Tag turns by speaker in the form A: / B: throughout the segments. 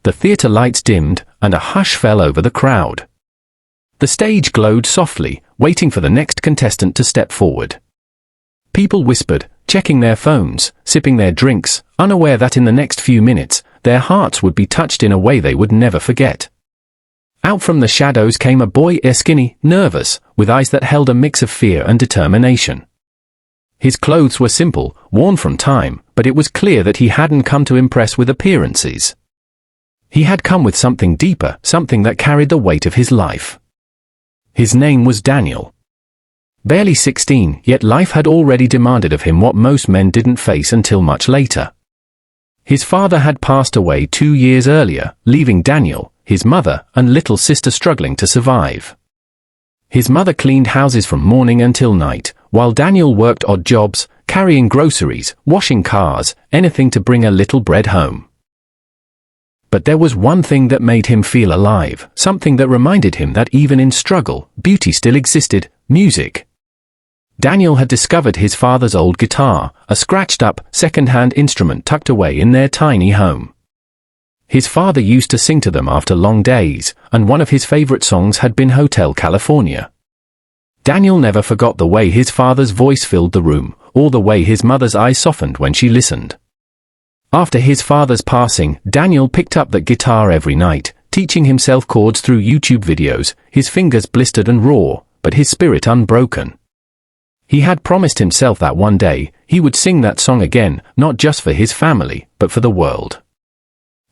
A: the theater lights dimmed, and a hush fell over the crowd. The stage glowed softly, waiting for the next contestant to step forward. People whispered, checking their phones, sipping their drinks, unaware that in the next few minutes, their hearts would be touched in a way they would never forget. Out from the shadows came a boy, skinny, nervous, with eyes that held a mix of fear and determination. His clothes were simple, worn from time, but it was clear that he hadn't come to impress with appearances. He had come with something deeper, something that carried the weight of his life. His name was Daniel. Barely 16, yet life had already demanded of him what most men didn't face until much later. His father had passed away 2 years earlier, leaving Daniel, his mother, and little sister struggling to survive. His mother cleaned houses from morning until night, while Daniel worked odd jobs, carrying groceries, washing cars, anything to bring a little bread home. But there was one thing that made him feel alive, something that reminded him that even in struggle, beauty still existed: music. Daniel had discovered his father's old guitar, a scratched-up, second-hand instrument tucked away in their tiny home. His father used to sing to them after long days, and one of his favorite songs had been Hotel California. Daniel never forgot the way his father's voice filled the room, or the way his mother's eyes softened when she listened. After his father's passing, Daniel picked up that guitar every night, teaching himself chords through YouTube videos, his fingers blistered and raw, but his spirit unbroken. He had promised himself that one day, he would sing that song again, not just for his family, but for the world.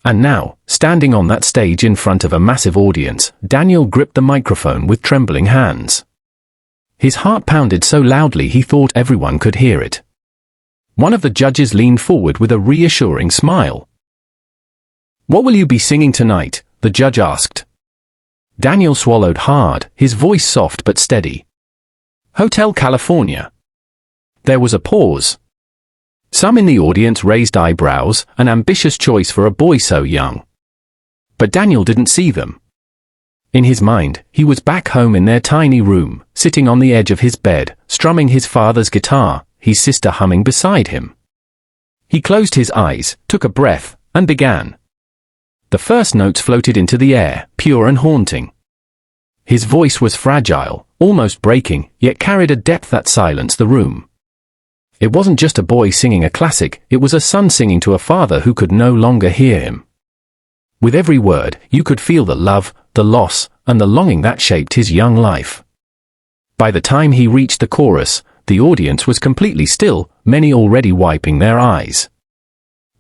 A: And now, standing on that stage in front of a massive audience, Daniel gripped the microphone with trembling hands. His heart pounded so loudly he thought everyone could hear it. One of the judges leaned forward with a reassuring smile. "What will you be singing tonight?" the judge asked. Daniel swallowed hard, his voice soft but steady. "Hotel California." There was a pause. Some in the audience raised eyebrows, an ambitious choice for a boy so young. But Daniel didn't see them. In his mind, he was back home in their tiny room, sitting on the edge of his bed, strumming his father's guitar, his sister humming beside him. He closed his eyes, took a breath, and began. The first notes floated into the air, pure and haunting. His voice was fragile, almost breaking, yet carried a depth that silenced the room. It wasn't just a boy singing a classic, it was a son singing to a father who could no longer hear him. With every word, you could feel the love, the loss, and the longing that shaped his young life. By the time he reached the chorus, the audience was completely still, many already wiping their eyes.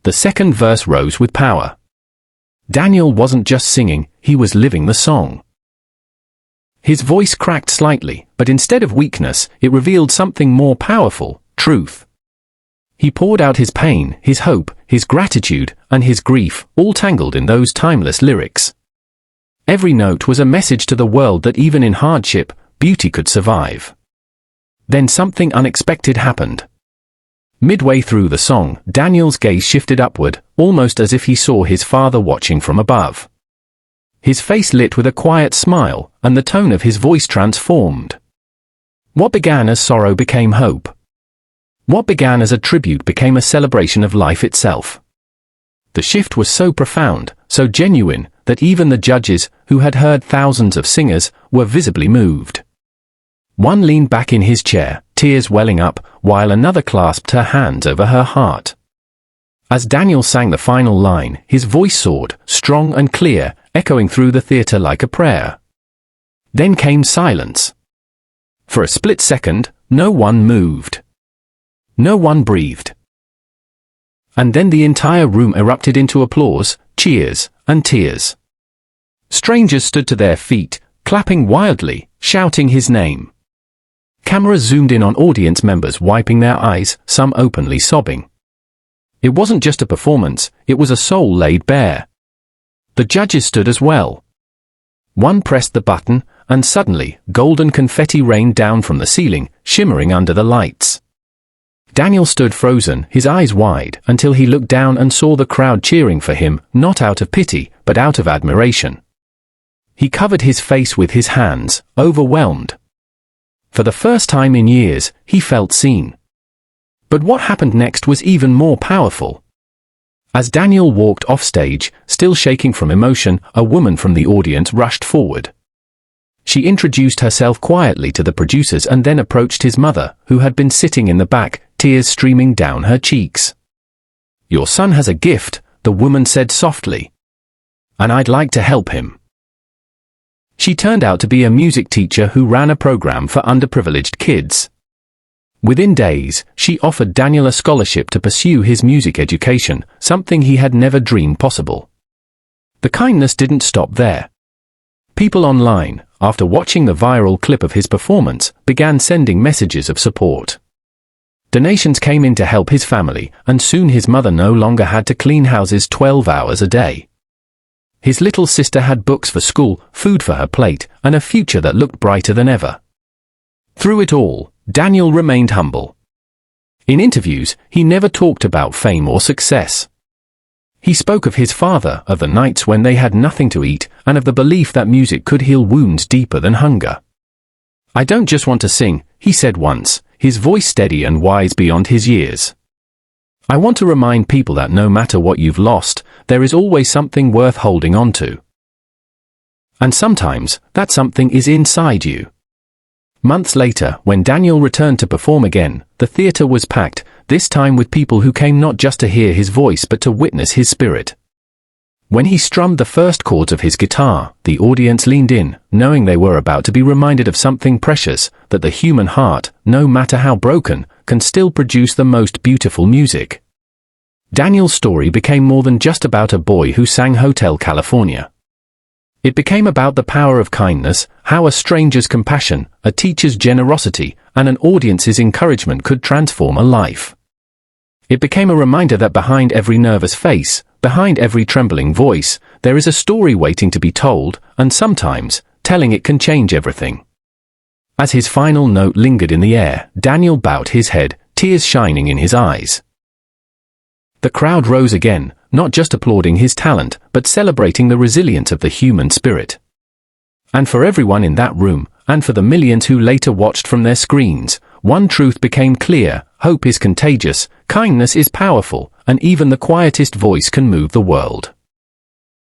A: The second verse rose with power. Daniel wasn't just singing, he was living the song. His voice cracked slightly, but instead of weakness, it revealed something more powerful: truth. He poured out his pain, his hope, his gratitude, and his grief, all tangled in those timeless lyrics. Every note was a message to the world that even in hardship, beauty could survive. Then something unexpected happened. Midway through the song, Daniel's gaze shifted upward, almost as if he saw his father watching from above. His face lit with a quiet smile, and the tone of his voice transformed. What began as sorrow became hope. What began as a tribute became a celebration of life itself. The shift was so profound, so genuine, that even the judges, who had heard thousands of singers, were visibly moved. One leaned back in his chair, tears welling up, while another clasped her hands over her heart. As Daniel sang the final line, his voice soared, strong and clear, echoing through the theater like a prayer. Then came silence. For a split second, no one moved. No one breathed. And then the entire room erupted into applause, cheers, and tears. Strangers stood to their feet, clapping wildly, shouting his name. Cameras zoomed in on audience members wiping their eyes, some openly sobbing. It wasn't just a performance, it was a soul laid bare. The judges stood as well. One pressed the button, and suddenly, golden confetti rained down from the ceiling, shimmering under the lights. Daniel stood frozen, his eyes wide, until he looked down and saw the crowd cheering for him, not out of pity, but out of admiration. He covered his face with his hands, overwhelmed. For the first time in years, he felt seen. But what happened next was even more powerful. As Daniel walked off stage, still shaking from emotion, a woman from the audience rushed forward. She introduced herself quietly to the producers and then approached his mother, who had been sitting in the back, tears streaming down her cheeks. "Your son has a gift," the woman said softly. "And I'd like to help him." She turned out to be a music teacher who ran a program for underprivileged kids. Within days, she offered Daniel a scholarship to pursue his music education, something he had never dreamed possible. The kindness didn't stop there. People online, after watching the viral clip of his performance, began sending messages of support. Donations came in to help his family, and soon his mother no longer had to clean houses 12 hours a day. His little sister had books for school, food for her plate, and a future that looked brighter than ever. Through it all, Daniel remained humble. In interviews, he never talked about fame or success. He spoke of his father, of the nights when they had nothing to eat, and of the belief that music could heal wounds deeper than hunger. "I don't just want to sing," he said once, his voice steady and wise beyond his years. "I want to remind people that no matter what you've lost, there is always something worth holding on to. And sometimes, that something is inside you." Months later, when Daniel returned to perform again, the theater was packed, this time with people who came not just to hear his voice but to witness his spirit. When he strummed the first chords of his guitar, the audience leaned in, knowing they were about to be reminded of something precious, that the human heart, no matter how broken, can still produce the most beautiful music. Daniel's story became more than just about a boy who sang Hotel California. It became about the power of kindness, how a stranger's compassion, a teacher's generosity, and an audience's encouragement could transform a life. It became a reminder that behind every nervous face, behind every trembling voice, there is a story waiting to be told, and sometimes, telling it can change everything. As his final note lingered in the air, Daniel bowed his head, tears shining in his eyes. The crowd rose again, not just applauding his talent, but celebrating the resilience of the human spirit. And for everyone in that room, and for the millions who later watched from their screens, one truth became clear: hope is contagious, kindness is powerful, and even the quietest voice can move the world.